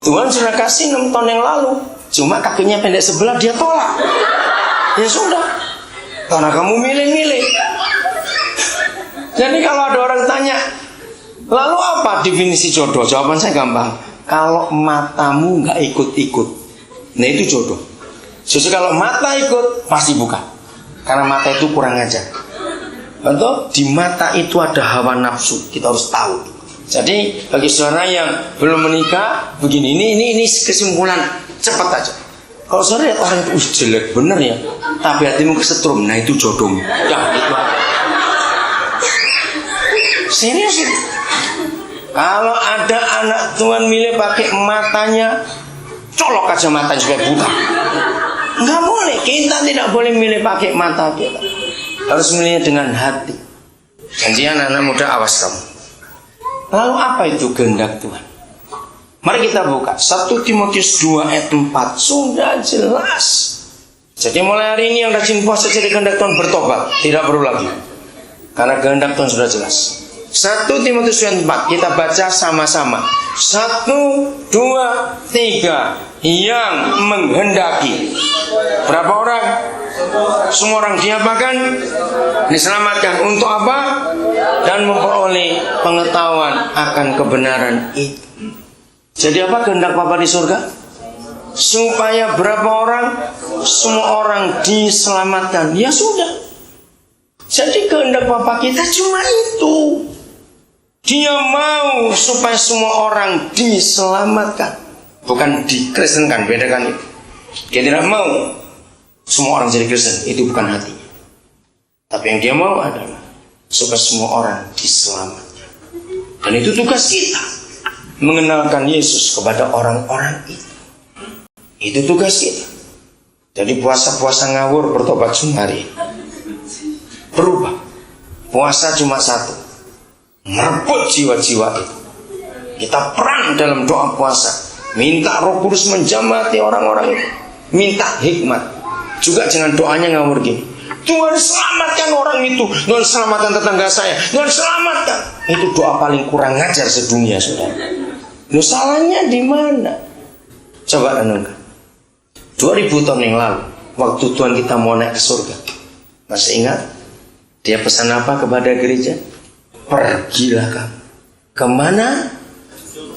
Tuhan sudah kasih 6 tahun yang lalu, cuma kakinya pendek sebelah, dia tolak. Ya sudah, karena kamu milih-milih. Jadi kalau ada orang tanya, lalu apa definisi jodoh? Jawaban saya gampang. Kalau matamu nggak ikut-ikut, nah itu jodoh. Jadi kalau mata ikut, pasti bukan. Karena mata itu kurang ajar. Betul? Di mata itu ada hawa nafsu, kita harus tahu. Jadi bagi saudara yang belum menikah, begini, ini kesimpulan cepat aja. Kalau saudara lihat orang itu jelek bener ya, tapi hatimu kesetrum, nah itu jodohmu. Ya itu aja. Serius itu. Kalau ada anak Tuhan milih pakai matanya, colok aja matanya supaya buta. Nggak boleh, kita tidak boleh milih pakai mata kita. Harus milih dengan hati. Jadi anak-anak muda, awas kamu. Lalu apa itu kehendak Tuhan? Mari kita buka 1 Timotius 2 ayat 4. Sudah jelas. Jadi mulai hari ini yang rajin puasa jadi kehendak Tuhan bertobat. Tidak perlu lagi, karena kehendak Tuhan sudah jelas. 1 Timotius 2 ayat 4. Kita baca sama-sama. 1, 2, 3. Yang menghendaki. Berapa orang? Semua orang diapakan? Diselamatkan. Untuk apa? Dan memperoleh pengetahuan akan kebenaran itu. Jadi apa kehendak Bapa di surga? Supaya berapa orang? Semua orang diselamatkan. Ya sudah. Jadi kehendak Bapa kita cuma itu. Dia mau supaya semua orang diselamatkan, bukan dikristenkan. Bedakan itu. Dia tidak mau semua orang jadi Kristen, itu bukan hatinya. Tapi yang dia mau adalah supaya semua orang diselamatkan. Dan itu tugas kita, mengenalkan Yesus kepada orang-orang itu. Itu tugas kita. Jadi puasa-puasa ngawur, bertobat sehari. Berubah. Puasa cuma satu, merebut jiwa-jiwa itu. Kita perang dalam doa puasa, minta Roh Kudus menjamati orang-orang itu, minta hikmat. Juga jangan doanya ngawur gini, Tuhan selamatkan orang itu, Tuhan selamatkan tetangga saya, Tuhan selamatkan. Itu doa paling kurang ngajar sedunia, saudara. Loh, salahnya di mana? Coba renungkan. 2000 tahun yang lalu, waktu Tuhan kita mau naik ke surga, masih ingat? Dia pesan apa kepada gereja? Pergilah kamu. Kemana?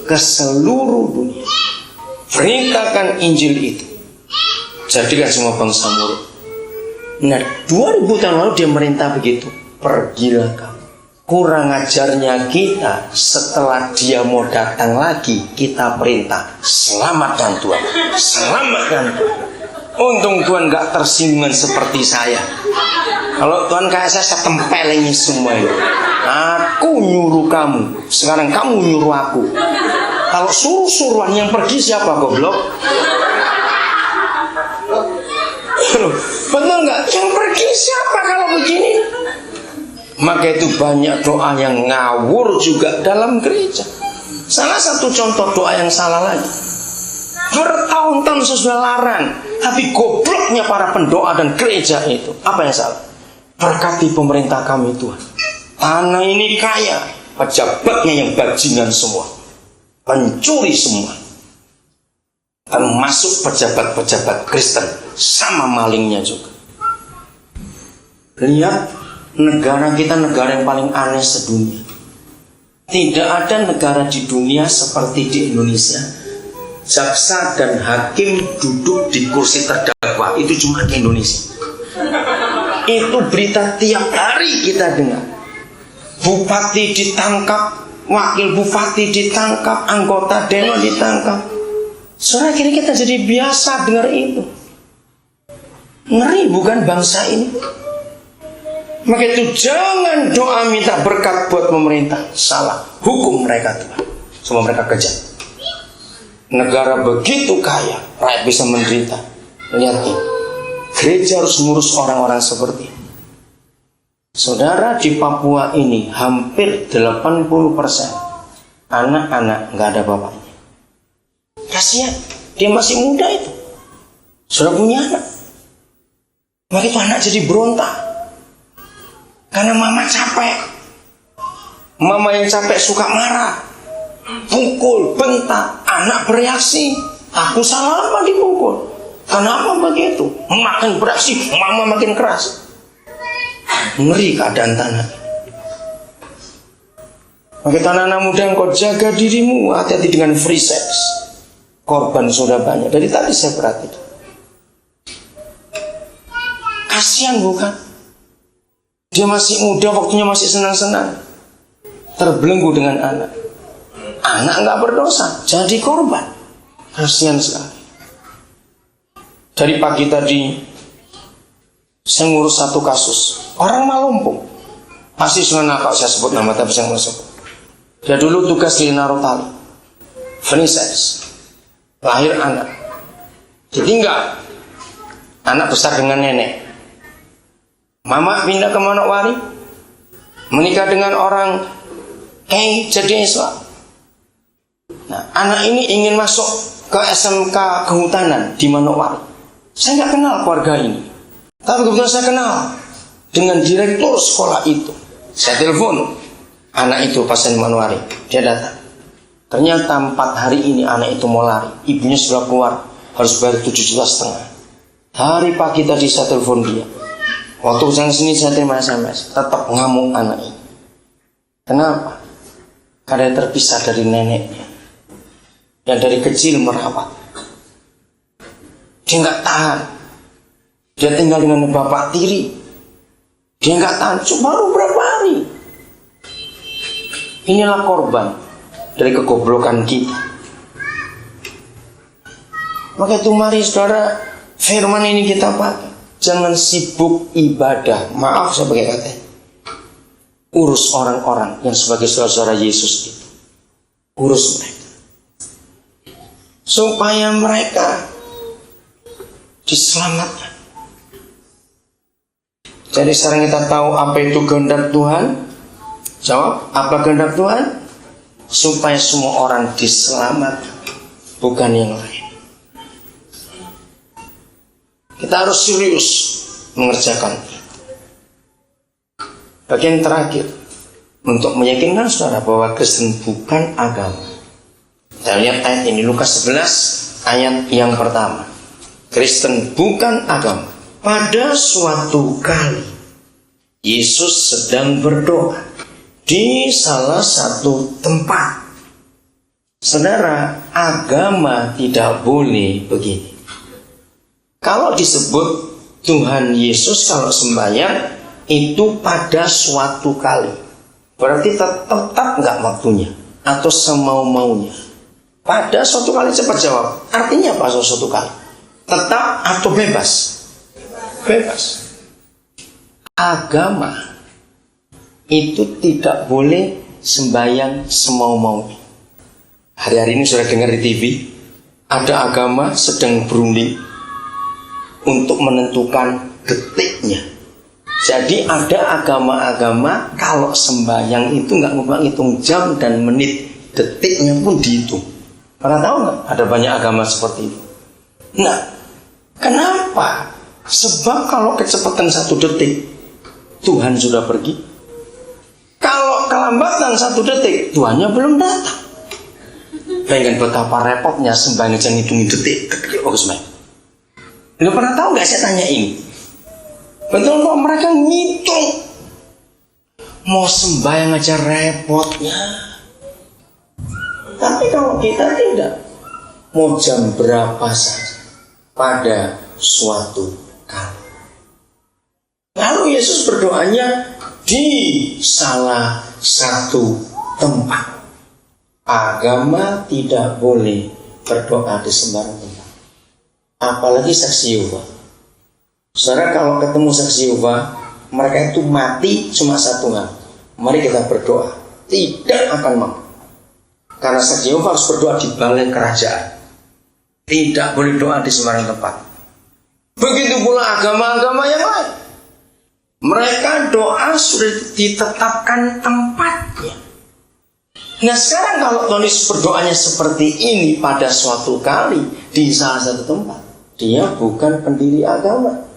Ke seluruh dunia. Beritakan Injil itu. Jadikan semua bangsa murid. Nah, 2000 tahun lalu dia merintah begitu. Pergilah kamu. Kurang ajarnya kita, setelah dia mau datang lagi, kita perintah, selamatkan Tuhan, selamatkan Tuhan. Untung Tuhan gak tersinggungan seperti saya. Kalau Tuhan kayak saya tempelin semua ini. Aku nyuruh kamu, sekarang kamu nyuruh aku. Kalau suruh-suruhan yang pergi siapa, goblok? Betul nggak? Yang pergi siapa kalau begini? Maka itu banyak doa yang ngawur juga dalam gereja. Salah satu contoh doa yang salah lagi, bertahun-tahun sudah larang, tapi gobloknya para pendoa dan gereja itu. Apa yang salah? Berkati pemerintah kami Tuhan. Tanah ini kaya, pejabatnya yang bajingan semua, pencuri semua, termasuk pejabat-pejabat Kristen, sama malingnya juga. Lihat, negara kita negara yang paling aneh sedunia. Tidak ada negara di dunia seperti di Indonesia. Jaksa dan hakim duduk di kursi terdakwa, itu cuma di Indonesia. Itu berita tiap hari kita dengar. Bupati ditangkap, wakil bupati ditangkap, anggota dewan ditangkap. Soalnya kira kita jadi biasa dengar itu. Ngeri bukan bangsa ini? Maka itu jangan doa minta berkat buat pemerintah. Salah, hukum mereka Tuhan. Semua mereka kejam. Negara begitu kaya, rakyat bisa menderita. Lihat ini, gereja harus ngurus orang-orang seperti ini. Saudara, di Papua ini hampir 80% anak-anak nggak ada bapaknya. Kasihan, dia masih muda itu, sudah punya anak. Maka itu anak jadi berontak, karena mama capek. Mama yang capek suka marah. pukul, bentak. Anak bereaksi, aku salah apa dipukul? Kenapa begitu? Makin bereaksi, mama makin keras. Ngeri keadaan tanah. Maka anak-anak muda, engkau jaga dirimu, hati-hati dengan free sex. Korban sudah banyak. Dari tadi saya perhatikan. Kasihan bukan? Dia masih muda, waktunya masih senang-senang. Terbelenggu dengan anak. Anak nggak berdosa, jadi korban. Kasihan sekali. Dari pagi tadi saya ngurus satu kasus. Orang Malumpu. Pasti sudah nakal saya sebut nama, tapi saya nggak sebut. Dia dulu tugas di Narotali. Free sex. Lahir anak. Ditinggal. Anak besar dengan nenek. Mama pindah ke Manokwari. Menikah dengan orang Keng jadi Islam. Nah, anak ini ingin masuk ke SMK Kehutanan di Manokwari. Saya nggak kenal keluarga ini, tapi kebetulan saya kenal dengan direktur sekolah itu. Saya telepon anak itu pasien Manokwari, dia datang. Ternyata 4 hari ini anak itu mau lari, ibunya sudah keluar, harus bayar 7,5 juta. Hari pagi tadi saya telepon dia. Waktu saya sini saya terima SMS, tetap ngamuk anak ini. Kenapa? Karena terpisah dari neneknya yang dari kecil merawat. Dia nggak tahan. Dia tinggal dengan bapak tiri. Dia nggak tahan. Baru berapa hari. Inilah korban dari kegoblokan kita. Maka itu mari saudara, firman ini kita pakai. Jangan sibuk ibadah. Maaf saya pakai kata. Urus orang-orang yang sebagai saudara Yesus itu. Urus mereka. Supaya mereka diselamatkan. Jadi sekarang kita tahu apa itu kehendak Tuhan. Jawab, apa kehendak Tuhan? Supaya semua orang diselamatkan, bukan yang lain. Kita harus serius mengerjakan itu. Bagian terakhir, untuk meyakinkan saudara bahwa Kristen bukan agama. Kita lihat ayat ini, Lukas 11 ayat yang pertama. Kristen bukan agama. Pada suatu kali Yesus sedang berdoa di salah satu tempat. Saudara, agama tidak boleh begini. Kalau disebut Tuhan Yesus, kalau sembahyang itu pada suatu kali, berarti tetap nggak waktunya atau semau-maunya. Pada suatu kali, cepat jawab. Artinya apa suatu kali? Tetap atau bebas? Bebas. Agama itu tidak boleh sembahyang semau-maunya. Hari-hari ini sudah dengar di TV, ada agama sedang berunding untuk menentukan detiknya. Jadi ada agama-agama kalau sembahyang itu nggak menghitung jam dan menit, detiknya pun dihitung. Pernah tahu nggak? Ada banyak agama seperti itu. Nah, kenapa? Sebab kalau kecepatan 1 detik, Tuhan sudah pergi. Kalau kelambatan 1 detik, Tuhannya belum datang. Bayangkan betapa repotnya sembahyang aja ngitungin detik. Lu pernah tahu nggak, saya tanya ini? Betul kok mereka ngitung. Mau sembahyang aja repotnya. Tapi kalau kita tidak, mau jam berapa saja, pada suatu kali. Lalu Yesus berdoanya di salah satu tempat. Agama tidak boleh berdoa di sembarang tempat. Apalagi saksi Yehova. Saudara, kalau ketemu saksi Yehova, mereka itu mati cuma satu hal. Mari kita berdoa. Tidak akan mau. Karena saksi Yehova harus berdoa di balai kerajaan. Tidak boleh doa di sembarang tempat. Begitu pula agama-agama yang lain. Mereka doa sudah ditetapkan tempatnya. Nah sekarang kalau Tuhan Yesus berdoanya seperti ini pada suatu kali di salah satu tempat, dia bukan pendiri agama.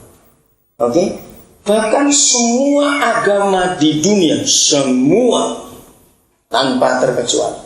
Oke? Bahkan semua agama di dunia, semua tanpa terkecuali,